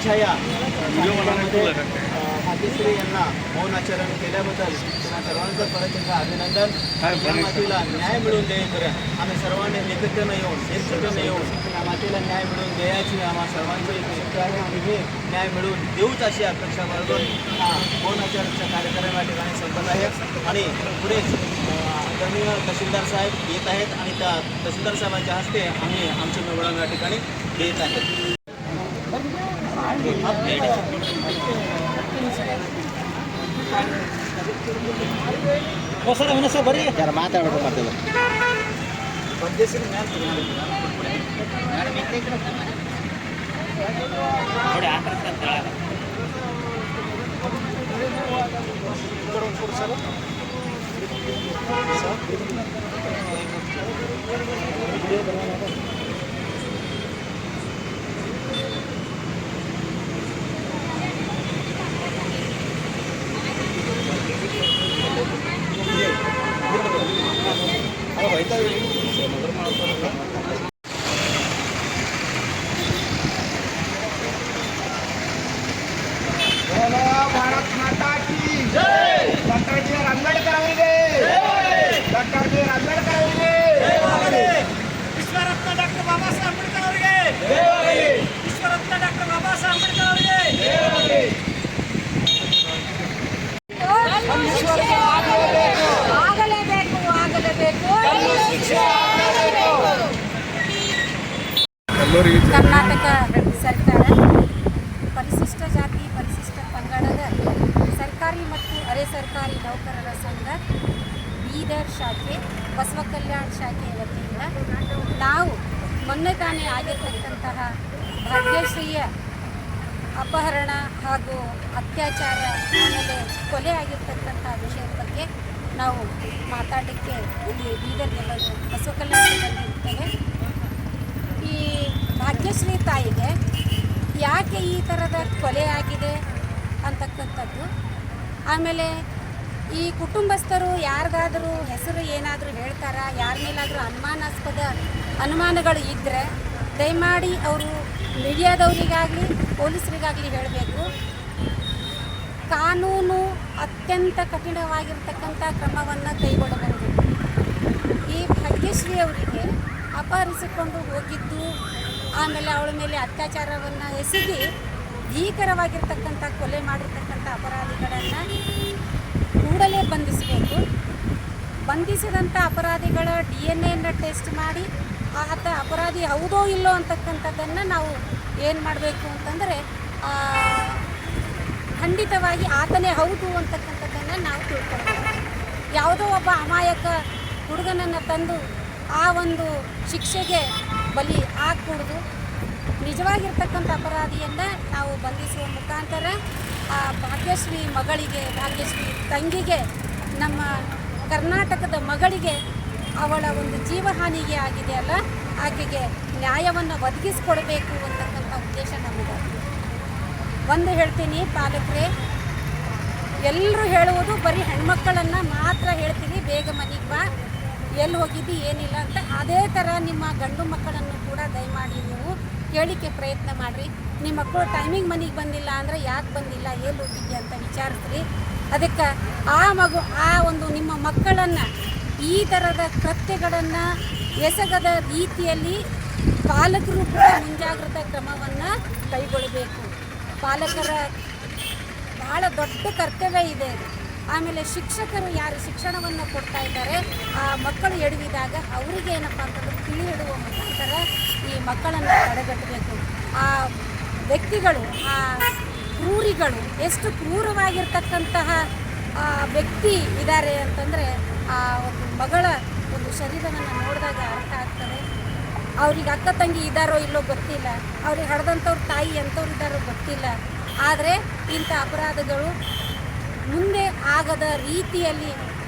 त्यांच्या या भाग्यश्री यांना मौनाचरण केल्याबद्दल तुम्हा सर्वांचं परत एकदा अभिनंदन. या मातीला न्याय मिळवून देईपर्यंत आम्ही सर्वांनी एकत्रित येऊन या मातीला न्याय मिळवून द्यायची आम्हा सर्वांची इच्छा आहे आणि हे न्याय मिळवून देऊच अशी अपेक्षा बाळगून हा मौनाचरणचा कार्यक्रम या ठिकाणी संपत आहे. आणि पुढेच आदरणीय तहसीलदार साहेब येत आहेत आणि त्या तहसीलदार साहेबांच्या हस्ते आम्ही आमची निवडणूक या ठिकाणी देत आहेत. बरी जरा ಮಾತಾಡೋದು ಮಾಡ್ತೇವೆ भारत माता की जय. डॉक्टर बी आर आंबेडकर ಅವರಿಗೆ ಡಾಕ್ಟರ್ ಬಿ ಆರ್ ಆಂಬೇಡ್ಕರ್ ಅವರಿಗೆ ವಿಶ್ವರತ್ನ ಡಾಕ್ಟರ್ ಬಾಬಾ ಸಾಹೇಬ್ ಅಂಬೇಡ್ಕರ್ ಅವರಿಗೆ ವಿಶ್ವರತ್ನ ಡಾಕ್ಟರ್ ಬಾಬಾ ಸಾಹೇಬ್ ಅಂಬೇಡ್ಕರ್ ಅವರಿಗೆ ಕರ್ನಾಟಕ ಸರ್ಕಾರ ಪರಿಶಿಷ್ಟ ಜಾತಿ ಪರಿಶಿಷ್ಟ ಪಂಗಡದ ಸರ್ಕಾರಿ ಮತ್ತು ಅರೆ ಸರ್ಕಾರಿ ನೌಕರರ ಸಂಘ ಬೀದರ್ ಶಾಖೆ ಬಸವ ಕಲ್ಯಾಣ ಶಾಖೆ ವತಿಯಿಂದ ನಾವು ಮೊನ್ನೆ ತಾನೇ ಆಗಿರ್ತಕ್ಕಂತಹ ಭಾಗ್ಯಶ್ರೀಯ ಅಪಹರಣ ಹಾಗೂ ಅತ್ಯಾಚಾರ ಆಮೇಲೆ ಕೊಲೆ ಆಗಿರ್ತಕ್ಕಂಥ ವಿಷಯದ ಬಗ್ಗೆ ನಾವು ಮಾತಾಡಲಿಕ್ಕೆ ಇಲ್ಲಿ ಬೀದರ್ಗೆಲ್ಲ ಬಸವ ಕಲ್ಯಾಣದಲ್ಲಿ ಬಂದಿರ್ತೇವೆ. ಈ ಭಾಗ್ಯಶ್ರೀ ತಾಯಿಗೆ ಯಾಕೆ ಈ ಥರದ ಕೊಲೆ ಆಗಿದೆ ಅಂತಕ್ಕಂಥದ್ದು, ಆಮೇಲೆ ಈ ಕುಟುಂಬಸ್ಥರು ಯಾರಿಗಾದರೂ ಹೆಸರು ಏನಾದರೂ ಹೇಳ್ತಾರ, ಯಾರ ಮೇಲಾದರೂ ಅನುಮಾನಾಸ್ಪದ ಅನುಮಾನಗಳು ಇದ್ದರೆ ದಯಮಾಡಿ ಅವರು ಮೀಡಿಯಾದವರಿಗಾಗಲಿ ಪೊಲೀಸರಿಗಾಗಲಿ ಹೇಳಬೇಕು. ಕಾನೂನು ಅತ್ಯಂತ ಕಠಿಣವಾಗಿರ್ತಕ್ಕಂಥ ಕ್ರಮವನ್ನು ಕೈಗೊಳ್ಳಬಹುದು. ಈ ಭಾಗ್ಯಶ್ರೀ ಅವರಿಗೆ ಅಪಹರಿಸಿಕೊಂಡು ಹೋಗಿದ್ದು ಆಮೇಲೆ ಅವಳ ಮೇಲೆ ಅತ್ಯಾಚಾರವನ್ನು ಎಸಗಿ ಭೀಕರವಾಗಿರ್ತಕ್ಕಂಥ ಕೊಲೆ ಮಾಡಿರ್ತಕ್ಕಂಥ ಅಪರಾಧಿಗಳನ್ನು ಕೂಡಲೇ ಬಂಧಿಸಬೇಕು. ಬಂಧಿಸಿದಂಥ ಅಪರಾಧಿಗಳ DNA ಟೆಸ್ಟ್ ಮಾಡಿ ಆತ ಅಪರಾಧಿ ಹೌದೋ ಇಲ್ಲೋ ಅಂತಕ್ಕಂಥದ್ದನ್ನು ನಾವು ಏನು ಮಾಡಬೇಕು ಅಂತಂದರೆ ಖಂಡಿತವಾಗಿ ಆತನೇ ಹೌದು ಅಂತಕ್ಕಂಥದ್ದನ್ನು ನಾವು ತಿಳ್ಕೊಳ್ಬೇಕು. ಯಾವುದೋ ಒಬ್ಬ ಅಮಾಯಕ ಹುಡುಗನನ್ನು ತಂದು ಆ ಒಂದು ಶಿಕ್ಷೆಗೆ ಬಲಿ ಆಗಕೂಡ್ದು. ನಿಜವಾಗಿರ್ತಕ್ಕಂಥ ಅಪರಾಧಿಯನ್ನು ನಾವು ಬಂಧಿಸುವ ಮುಖಾಂತರ ಆ ಭಾಗ್ಯಶ್ರೀ ಮಗಳಿಗೆ, ಭಾಗ್ಯಶ್ರೀ ತಂಗಿಗೆ, ನಮ್ಮ ಕರ್ನಾಟಕದ ಮಗಳಿಗೆ ಅವಳ ಒಂದು ಜೀವಹಾನಿಗೆ ಆಗಿದೆಯಲ್ಲ, ಆಕೆಗೆ ನ್ಯಾಯವನ್ನು ಒದಗಿಸ್ಕೊಡ್ಬೇಕು ಅಂತಕ್ಕಂಥ ಉದ್ದೇಶ ನಮಗೆ. ಒಂದು ಹೇಳ್ತೀನಿ ಪಾಲಕರೇ, ಎಲ್ಲರೂ ಹೇಳುವುದು ಬರೀ ಹೆಣ್ಮಕ್ಕಳನ್ನು ಮಾತ್ರ ಹೇಳ್ತೀನಿ, ಬೇಗ ಮನೆಗೆ ಬಾ, ಎಲ್ಲಿ ಹೋಗಿದ್ದು ಏನಿಲ್ಲ ಅಂತ. ಅದೇ ಥರ ನಿಮ್ಮ ಗಂಡು ಮಕ್ಕಳನ್ನು ಕೂಡ ದಯಮಾಡಿ ನೀವು ಕೇಳಿಕೆ ಪ್ರಯತ್ನ ಮಾಡಿರಿ. ನಿಮ್ಮ ಮಕ್ಕಳು ಟೈಮಿಂಗ್ ಮನೆಗೆ ಬಂದಿಲ್ಲ ಅಂದರೆ ಯಾಕೆ ಬಂದಿಲ್ಲ, ಎಲ್ಲಿ ಹೋಗಿದ್ದೆ ಅಂತ ವಿಚಾರಿಸ್ರಿ. ಅದಕ್ಕೆ ಆ ಒಂದು ನಿಮ್ಮ ಮಕ್ಕಳನ್ನು ಈ ಥರದ ಕೃತ್ಯಗಳನ್ನು ಎಸಗದ ರೀತಿಯಲ್ಲಿ ಪಾಲಕರು ಕೂಡ ಮುಂಜಾಗ್ರತಾ ಕ್ರಮವನ್ನು ಕೈಗೊಳ್ಳಬೇಕು. ಪಾಲಕರ ಭಾಳ ದೊಡ್ಡ ಕರ್ತವ್ಯ ಇದೆ. ಆಮೇಲೆ ಶಿಕ್ಷಕರು ಯಾರು ಶಿಕ್ಷಣವನ್ನು ಕೊಡ್ತಾ ಇದ್ದಾರೆ, ಆ ಮಕ್ಕಳು ಎಡವಿದಾಗ ಅವರಿಗೆ ಏನಪ್ಪ ಅಂತಂದ್ರೆ ತಿಳಿ ಹಿಡುವ ಮುಖಾಂತರ ಈ ಮಕ್ಕಳನ್ನು ತಡೆಗಟ್ಟಬೇಕು. ಆ ವ್ಯಕ್ತಿಗಳು, ಆ ಕ್ರೂರಿಗಳು ಎಷ್ಟು ಕ್ರೂರವಾಗಿರ್ತಕ್ಕಂತಹ ವ್ಯಕ್ತಿ ಇದ್ದಾರೆ ಅಂತಂದರೆ ಆ ಒಂದು ಮಗಳ ಒಂದು ಶರೀರವನ್ನು ನೋಡಿದಾಗ ಅರ್ಥ ಆಗ್ತದೆ. ಅವ್ರಿಗೆ ಅಕ್ಕ ತಂಗಿ ಇದ್ದಾರೋ ಇಲ್ಲೋ ಗೊತ್ತಿಲ್ಲ, ಅವ್ರಿಗೆ ಹಡ್ದಂಥವ್ರ ತಾಯಿ ಎಂಥವ್ರು ಇದ್ದಾರೋ ಗೊತ್ತಿಲ್ಲ. ಆದರೆ ಇಂಥ ಅಪರಾಧಗಳು ಮುಂದೆ ಆಗದ ರೀತಿಯಲ್ಲಿ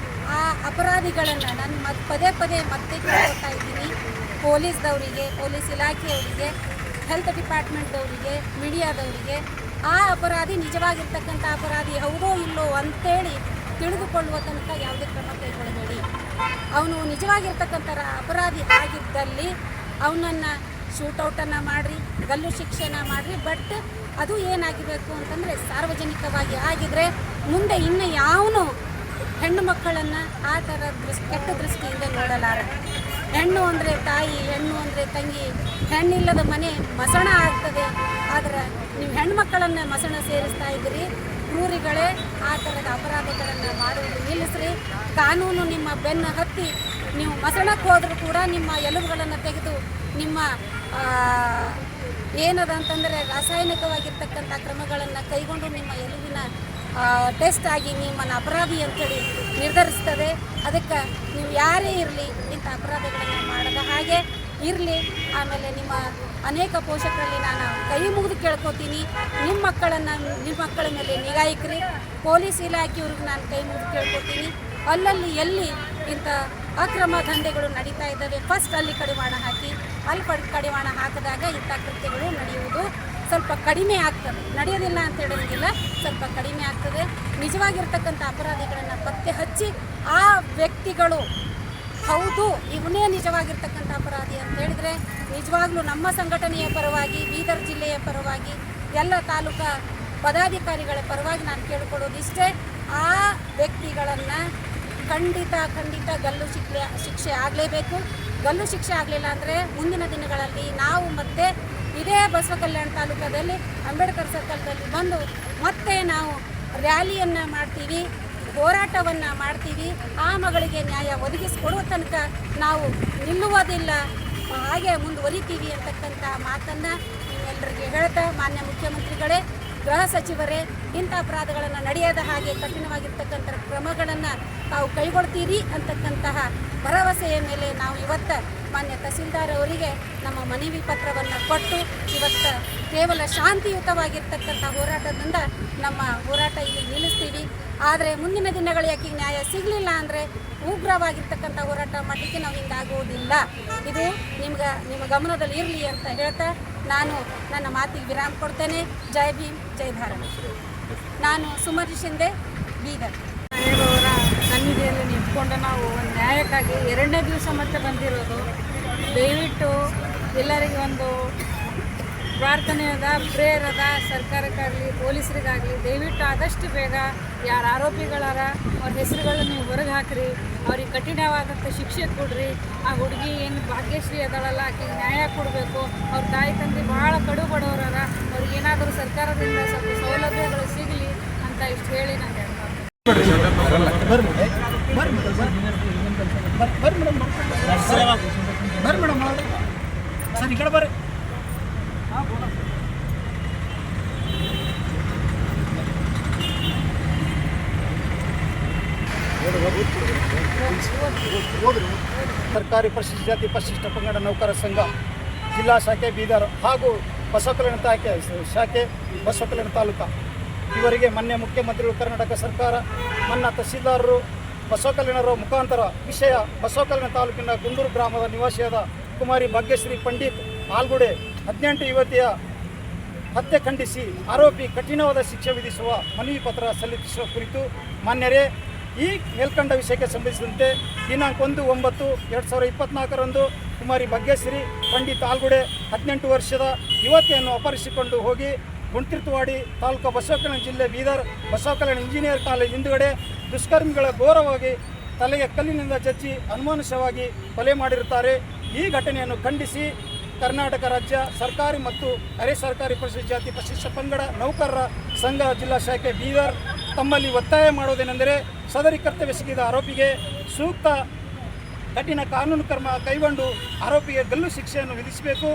ಆ ಅಪರಾಧಿಗಳನ್ನು ನಾನು ಪದೇ ಪದೇ ಮತ್ತೆ ಕೇಳ್ಕೊತಾ ಇದ್ದೀನಿ. ಪೊಲೀಸ್ದವರಿಗೆ, ಪೊಲೀಸ್ ಇಲಾಖೆಯವರಿಗೆ, ಹೆಲ್ತ್ ಡಿಪಾರ್ಟ್ಮೆಂಟ್ದವರಿಗೆ, ಮೀಡಿಯಾದವರಿಗೆ ಆ ಅಪರಾಧಿ ನಿಜವಾಗಿರ್ತಕ್ಕಂಥ ಅಪರಾಧಿ ಹೌದೋ ಇಲ್ಲೋ ಅಂತೇಳಿ ತಿಳಿದುಕೊಳ್ಳುವ ತನಕ ಯಾವುದೇ ಕ್ರಮ ಕೈಗೊಳ್ಳಬೇಡಿ. ಅವನು ನಿಜವಾಗಿರ್ತಕ್ಕಂಥ ಅಪರಾಧಿ ಆಗಿದ್ದಲ್ಲಿ ಅವನನ್ನು ಶೂಟೌಟನ್ನು ಮಾಡಿರಿ, ಗಲ್ಲು ಶಿಕ್ಷೆನ ಮಾಡಿರಿ, ಬಟ್ ಅದು ಏನಾಗಬೇಕು ಅಂತಂದರೆ ಸಾರ್ವಜನಿಕವಾಗಿ ಆಗಿದ್ರೆ ಮುಂದೆ ಇನ್ನು ಯಾವನು ಹೆಣ್ಣು ಮಕ್ಕಳನ್ನು ಆ ಥರ ಕೆಟ್ಟ ದೃಷ್ಟಿಯಿಂದ ನೋಡಲಾರ. ಹೆಣ್ಣು ಅಂದರೆ ತಾಯಿ, ಹೆಣ್ಣು ಅಂದರೆ ತಂಗಿ, ಹೆಣ್ಣಿಲ್ಲದ ಮನೆ ಮಸಣ ಆಗ್ತದೆ. ಆದರೆ ನೀವು ಹೆಣ್ಮಕ್ಕಳನ್ನು ಮಸಣ ಸೇರಿಸ್ತಾ ಇದ್ದೀರಿ. ಕ್ರೂರಿಗಳೇ, ಆ ಥರದ ಅಪರಾಧಗಳನ್ನು ಮಾಡುವುದು ನಿಲ್ಲಿಸ್ರಿ. ಕಾನೂನು ನಿಮ್ಮ ಬೆನ್ನ ಹತ್ತಿ ನೀವು ಮಸಣಕ್ಕೆ ಹೋದರೂ ಕೂಡ ನಿಮ್ಮ ಎಲುಬುಗಳನ್ನು ತೆಗೆದು ನಿಮ್ಮ ಏನದ ಅಂತಂದರೆ ರಾಸಾಯನಿಕವಾಗಿರ್ತಕ್ಕಂಥ ಕ್ರಮಗಳನ್ನು ಕೈಗೊಂಡು ನಿಮ್ಮ ಎಲುಬಿನ ಟೆಸ್ಟ್ ಆಗಿ ನಿಮ್ಮನ್ನು ಅಪರಾಧಿ ಅಂತೇಳಿ ನಿರ್ಧರಿಸ್ತದೆ. ಅದಕ್ಕೆ ನೀವು ಯಾರೇ ಇರಲಿ ಇಂಥ ಅಪರಾಧಗಳನ್ನು ಮಾಡದ ಹಾಗೆ ಇರಲಿ. ಆಮೇಲೆ ನಿಮ್ಮ ಅನೇಕ ಪೋಷಕರಲ್ಲಿ ನಾನು ಕೈ ಮುಗಿದು ಕೇಳ್ಕೊತೀನಿ, ನಿಮ್ಮ ಮಕ್ಕಳ ಮೇಲೆ ನಿಗಾ ಇಕ್ರಿ. ಪೊಲೀಸ್ ಇಲಾಖೆಯವ್ರಿಗೆ ನಾನು ಕೈ ಮುಗಿದು ಕೇಳ್ಕೊತೀನಿ, ಅಲ್ಲಲ್ಲಿ ಎಲ್ಲಿ ಇಂಥ ಅಕ್ರಮ ದಂಧೆಗಳು ನಡೀತಾ ಇದ್ದಾವೆ ಫಸ್ಟ್ ಅಲ್ಲಿ ಕಡಿವಾಣ ಹಾಕಿ. ಅಲ್ಲಿ ಕಡಿವಾಣ ಹಾಕಿದಾಗ ಇಂಥ ಕೃತ್ಯಗಳು ನಡೆಯುವುದು ಸ್ವಲ್ಪ ಕಡಿಮೆ ಆಗ್ತದೆ. ನಡೆಯೋದಿಲ್ಲ ಅಂತ ಹೇಳೋದಿಲ್ಲ, ಸ್ವಲ್ಪ ಕಡಿಮೆ ಆಗ್ತದೆ. ನಿಜವಾಗಿರ್ತಕ್ಕಂಥ ಅಪರಾಧಿಗಳನ್ನು ಪತ್ತೆ ಹಚ್ಚಿ ಆ ವ್ಯಕ್ತಿಗಳು ಹೌದು ಇವನೇ ನಿಜವಾಗಿರ್ತಕ್ಕಂಥ ಅಪರಾಧಿ ಅಂತ ಹೇಳಿದರೆ ನಿಜವಾಗ್ಲೂ ನಮ್ಮ ಸಂಘಟನೆಯ ಪರವಾಗಿ, ಬೀದರ್ ಜಿಲ್ಲೆಯ ಪರವಾಗಿ, ಎಲ್ಲ ತಾಲೂಕಾ ಪದಾಧಿಕಾರಿಗಳ ಪರವಾಗಿ ನಾನು ಕೇಳಿಕೊಳ್ಳೋದಿಷ್ಟೇ, ಆ ವ್ಯಕ್ತಿಗಳನ್ನು ಖಂಡಿತ ಗಲ್ಲು ಶಿಕ್ಷೆ ಆಗಲೇಬೇಕು. ಗಲ್ಲು ಶಿಕ್ಷೆ ಆಗಲಿಲ್ಲ ಅಂದರೆ ಮುಂದಿನ ದಿನಗಳಲ್ಲಿ ನಾವು ಮತ್ತೆ ಇದೇ ಬಸವ ಕಲ್ಯಾಣ ತಾಲೂಕದಲ್ಲಿ ಅಂಬೇಡ್ಕರ್ ಸರ್ಕಲ್ದಲ್ಲಿ ಬಂದು ಮತ್ತೆ ನಾವು ರ್ಯಾಲಿಯನ್ನು ಮಾಡ್ತೀವಿ, ಹೋರಾಟವನ್ನು ಮಾಡ್ತೀವಿ. ಆ ಮಗಳಿಗೆ ನ್ಯಾಯ ಒದಗಿಸಿಕೊಡುವ ತನಕ ನಾವು ನಿಲ್ಲುವುದಿಲ್ಲ, ಹಾಗೆ ಮುಂದುವರಿತೀವಿ ಅಂತಕ್ಕಂಥ ಮಾತನ್ನು ನಿಮ್ಮೆಲ್ಲರಿಗೆ ಹೇಳ್ತಾ, ಮಾನ್ಯ ಮುಖ್ಯಮಂತ್ರಿಗಳೇ, ಗೃಹ ಸಚಿವರೇ, ಇಂಥ ಅಪರಾಧಗಳನ್ನು ನಡೆಯದ ಹಾಗೆ ಕಠಿಣವಾಗಿರ್ತಕ್ಕಂಥ ಕ್ರಮಗಳನ್ನು ತಾವು ಕೈಗೊಳ್ತೀರಿ ಅಂತಕ್ಕಂತಹ ಭರವಸೆಯ ಮೇಲೆ ನಾವು ಇವತ್ತು ಮಾನ್ಯ ತಹಸೀಲ್ದಾರ್ ಅವರಿಗೆ ನಮ್ಮ ಮನವಿ ಪತ್ರವನ್ನು ಕೊಟ್ಟು ಇವತ್ತು ಕೇವಲ ಶಾಂತಿಯುತವಾಗಿರ್ತಕ್ಕಂಥ ಹೋರಾಟದಿಂದ ನಮ್ಮ ಹೋರಾಟ ಇಲ್ಲಿ ನಿಲ್ಲಿಸ್ತೀವಿ. ಆದರೆ ಮುಂದಿನ ದಿನಗಳು ಯಾಕೆ ನ್ಯಾಯ ಸಿಗಲಿಲ್ಲ ಅಂದರೆ ಉಗ್ರವಾಗಿರ್ತಕ್ಕಂಥ ಹೋರಾಟ ಮಾಡಲಿಕ್ಕೆ ನಾವು ಹಿಂಗಾಗುವುದಿಲ್ಲ. ಇದು ನಿಮ್ಮ ಗಮನದಲ್ಲಿ ಇರಲಿ ಅಂತ ಹೇಳ್ತಾ ನಾನು ನನ್ನ ಮಾತಿಗೆ ವಿರಾಮ ಕೊಡ್ತೇನೆ. ಜೈ ಭೀಮ್, ಜೈ ಭಾರತ್. ನಾನು ಸುಮತಿ ಶಿಂದೆ, ಬೀದರ್. ಮನೆಯವರ ಸನ್ನಿಧಿಯಲ್ಲಿ ನಿಂತ್ಕೊಂಡು ನಾವು ಒಂದು ನ್ಯಾಯಕ್ಕಾಗಿ 2ನೇ ದಿವಸ ಮತ್ತೆ ಬಂದಿರೋದು. ದಯವಿಟ್ಟು ಎಲ್ಲರಿಗೆ ಒಂದು ಪ್ರಾರ್ಥನೆ ಅದ, ಪ್ರೇಯರ್ ಅದ, ಸರ್ಕಾರಕ್ಕಾಗಲಿ ಪೊಲೀಸರಿಗಾಗಲಿ ದಯವಿಟ್ಟು ಆದಷ್ಟು ಬೇಗ ಯಾರು ಆರೋಪಿಗಳಾರ ಅವ್ರ ಹೆಸರುಗಳನ್ನ ನೀವು ಹೊರಗೆ ಹಾಕಿರಿ, ಅವ್ರಿಗೆ ಕಠಿಣವಾದಂಥ ಶಿಕ್ಷೆ ಕೊಡ್ರಿ. ಆ ಹುಡುಗಿ ಏನು ಭಾಗ್ಯಶ್ರೀ ಅದಳಲ್ಲ, ಆಕೆಗೆ ನ್ಯಾಯ ಕೊಡಬೇಕು. ಅವ್ರ ತಾಯಿ ತಂದೆ ಭಾಳ ಕಡು ಬಡವರಾರ, ಅವ್ರಿಗೆ ಏನಾದರೂ ಸರ್ಕಾರದಿಂದ ಸ್ವಲ್ಪ ಸೌಲಭ್ಯಗಳು ಸಿಗಲಿ ಅಂತ ಇಷ್ಟು ಹೇಳಿ ನಾನು ಹೇಳ್ತೀನಿ. ಸರ್, ಈ ಕಡೆ ಬರ್ರಿ. ಸರ್ಕಾರಿ ಪರಿಶಿಷ್ಟ ಜಾತಿ ಪರಿಶಿಷ್ಟ ಪಂಗಡ ನೌಕರ ಸಂಘ ಜಿಲ್ಲಾ ಶಾಖೆ ಬೀದರ್ ಹಾಗೂ ಬಸವ ಕಲ್ಯಾಣ ಶಾಖೆ ಬಸವ ಕಲ್ಯಾಣ ತಾಲೂಕು ಇವರಿಗೆ ಮಾನ್ಯ ಮುಖ್ಯಮಂತ್ರಿಗಳು, ಕರ್ನಾಟಕ ಸರ್ಕಾರ, ಮಾನ್ಯ ತಹಸೀಲ್ದಾರರು, ಬಸವ ಕಲ್ಯಾಣರ ಮುಖಾಂತರ ವಿಷಯ ಬಸವ ಕಲ್ಯಾಣ ತಾಲೂಕಿನ ಗುಂಡೂರು ಗ್ರಾಮದ ನಿವಾಸಿಯಾದ ಕುಮಾರಿ ಭಾಗ್ಯಶ್ರೀ ಪಂಡಿತ್ ಆಲ್ಗುಡೆ 18 ಯುವತಿಯ ಹತ್ಯೆ ಖಂಡಿಸಿ ಆರೋಪಿ ಕಠಿಣವಾದ ಶಿಕ್ಷೆ ವಿಧಿಸುವ ಮನವಿ ಪತ್ರ ಸಲ್ಲಿಸುವ ಕುರಿತು ಮಾನ್ಯರೇ, ಈ ಮೇಲ್ಕಂಡ ವಿಷಯಕ್ಕೆ ಸಂಬಂಧಿಸಿದಂತೆ ದಿನಾಂಕ 1/9/2024 ಕುಮಾರಿ ಭಾಗ್ಯಶ್ರೀ ಪಂಡಿತ್ ಆಲ್ಗುಡೆ 18 ವರ್ಷದ ಯುವತಿಯನ್ನು ಅಪಹರಿಸಿಕೊಂಡು ಹೋಗಿ ಗುಂಡ್ತಿರ್ತವಾಡಿ ತಾಲೂಕು ಬಸವ ಕಲ್ಯಾಣ ಜಿಲ್ಲೆ ಬೀದರ್ ಬಸವ ಕಲ್ಯಾಣ ಇಂಜಿನಿಯರ್ ಕಾಲೇಜ್ ಹಿಂದುಗಡೆ ದುಷ್ಕರ್ಮಿಗಳ ಘೋರವಾಗಿ ತಲೆಗೆ ಕಲ್ಲಿನಿಂದ ಜಜ್ಜಿ ಅನುಮಾನುಷವಾಗಿ ಕೊಲೆ ಮಾಡಿರುತ್ತಾರೆ. ಈ ಘಟನೆಯನ್ನು ಖಂಡಿಸಿ ಕರ್ನಾಟಕ ರಾಜ್ಯ ಸರ್ಕಾರಿ ಮತ್ತು ಅರೆ ಸರ್ಕಾರಿ ಪರಿಶಿಷ್ಟ ಜಾತಿ ಪರಿಶಿಷ್ಟ ಪಂಗಡ ನೌಕರರ ಸಂಘ ಜಿಲ್ಲಾ ಶಾಖೆ ಬೀದರ್ ತಮ್ಮಲ್ಲಿ ಒತ್ತಾಯ ಮಾಡುವುದೇನೆಂದರೆ, ಸದರಿ ಕರ್ತವ್ಯವೆಸಗಿದ ಆರೋಪಿಗೆ ಸೂಕ್ತ ಕಠಿಣ ಕಾನೂನು ಕ್ರಮ ಕೈಗೊಂಡು ಆರೋಪಿಗೆ ಗಲ್ಲು ಶಿಕ್ಷೆಯನ್ನು ವಿಧಿಸಬೇಕು.